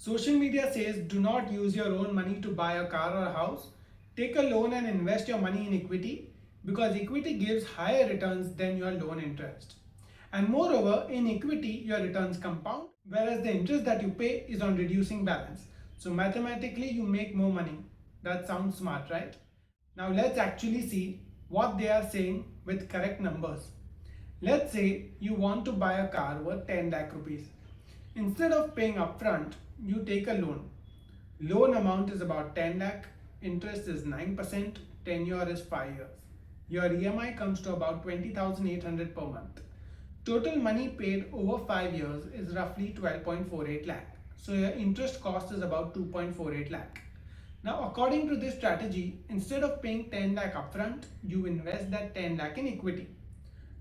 Social media says do not use your own money to buy a car or a house. Take a loan and invest your money in equity because equity gives higher returns than your loan interest. And moreover, in equity, your returns compound, whereas the interest that you pay is on reducing balance. So mathematically, you make more money. That sounds smart, right? Now let's actually see what they are saying with correct numbers. Let's say you want to buy a car worth 10 lakh rupees. Instead of paying upfront, you take a loan. Loan amount is about 10 lakh, interest is 9%, tenure is 5 years. Your EMI comes to about 20,800 per month. Total money paid over 5 years is roughly 12.48 lakh. So your interest cost is about 2.48 lakh. Now according to this strategy, instead of paying 10 lakh upfront, you invest that 10 lakh in equity.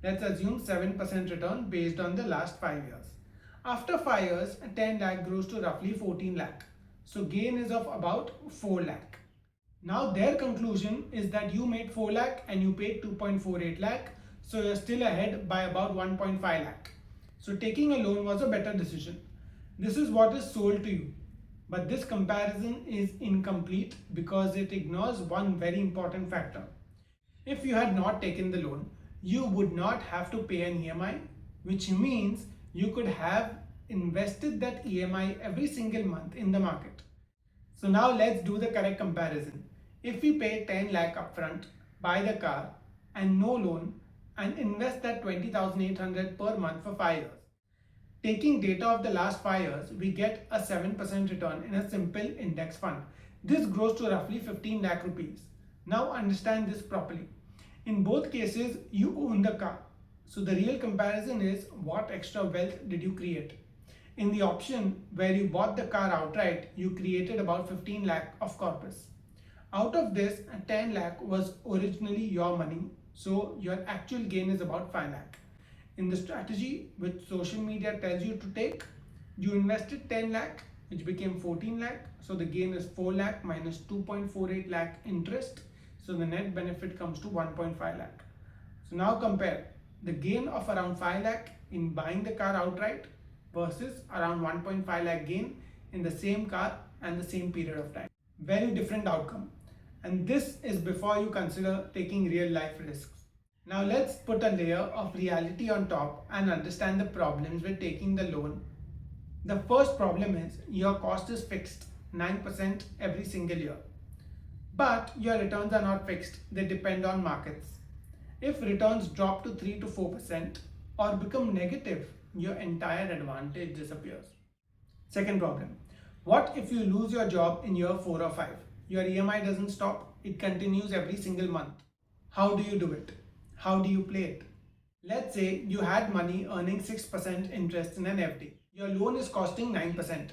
Let's assume 7% return based on the last 5 years. After 5 years, 10 lakh grows to roughly 14 lakh. So gain is of about 4 lakh. Now their conclusion is that you made 4 lakh and you paid 2.48 lakh. So you're still ahead by about 1.5 lakh. So taking a loan was a better decision. This is what is sold to you. But this comparison is incomplete because it ignores one very important factor. If you had not taken the loan, you would not have to pay an EMI, which means you could have invested that EMI every single month in the market. So now let's do the correct comparison. If we pay 10 lakh upfront, buy the car and no loan and invest that 20,800 per month for 5 years. Taking data of the last 5 years, we get a 7% return in a simple index fund. This grows to roughly 15 lakh rupees. Now understand this properly. In both cases, you own the car. So the real comparison is what extra wealth did you create? In the option where you bought the car outright, you created about 15 lakh of corpus. Out of this, 10 lakh was originally your money. So your actual gain is about 5 lakh. In the strategy which social media tells you to take, you invested 10 lakh, which became 14 lakh. So the gain is 4 lakh minus 2.48 lakh interest. So the net benefit comes to 1.5 lakh. So now compare the gain of around 5 lakh in buying the car outright versus around 1.5 lakh gain in the same car and the same period of time. Very different outcome. And this is before you consider taking real life risks. Now let's put a layer of reality on top and understand the problems with taking the loan. The first problem is your cost is fixed 9% every single year. But your returns are not fixed, they depend on markets. If returns drop to 3 to 4% or become negative, your entire advantage disappears. Second problem, what if you lose your job in year 4 or 5? Your EMI doesn't stop, it continues every single month. How do you do it? How do you play it? Let's say you had money earning 6% interest in an FD. Your loan is costing 9%.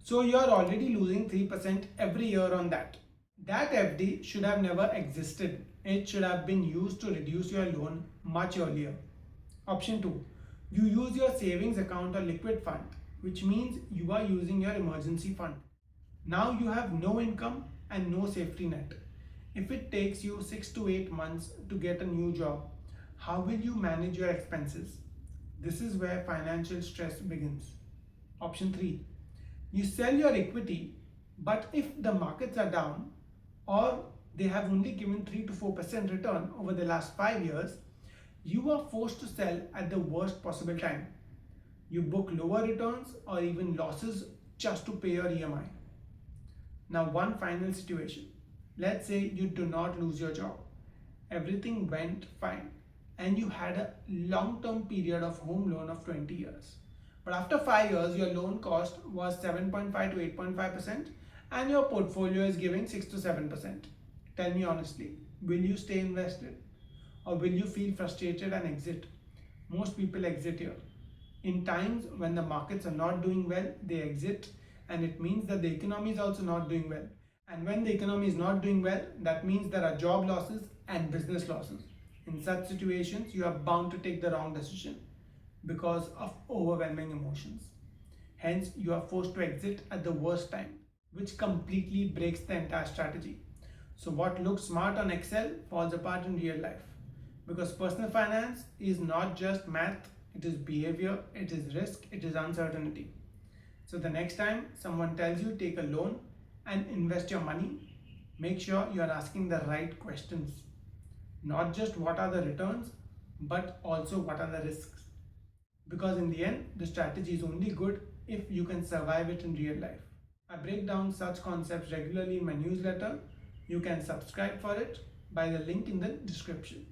So you're already losing 3% every year on that. That FD should have never existed. It should have been used to reduce your loan much earlier. Option 2. You use your savings account or liquid fund, which means you are using your emergency fund. Now you have no income and no safety net. If it takes you 6 to 8 months to get a new job, how will you manage your expenses? This is where financial stress begins. Option 3. You sell your equity, but if the markets are down or they have only given 3 to 4% return over the last 5 years, you are forced to sell at the worst possible time. You book lower returns or even losses just to pay your EMI. Now one final situation. Let's say you do not lose your job. Everything went fine and you had a long-term period of home loan of 20 years. But after 5 years, your loan cost was 7.5 to 8.5% and your portfolio is giving 6 to 7%. Tell me honestly, will you stay invested or will you feel frustrated and exit? Most people exit here. In times when the markets are not doing well, they exit, and it means that the economy is also not doing well. And when the economy is not doing well, that means there are job losses and business losses. In such situations, you are bound to take the wrong decision because of overwhelming emotions. Hence, you are forced to exit at the worst time, which completely breaks the entire strategy. So what looks smart on Excel falls apart in real life, because personal finance is not just math, it is behavior, it is risk, it is uncertainty. So the next time someone tells you take a loan and invest your money, make sure you are asking the right questions. Not just what are the returns, but also what are the risks. Because in the end, the strategy is only good if you can survive it in real life. I break down such concepts regularly in my newsletter. You can subscribe for it by the link in the description.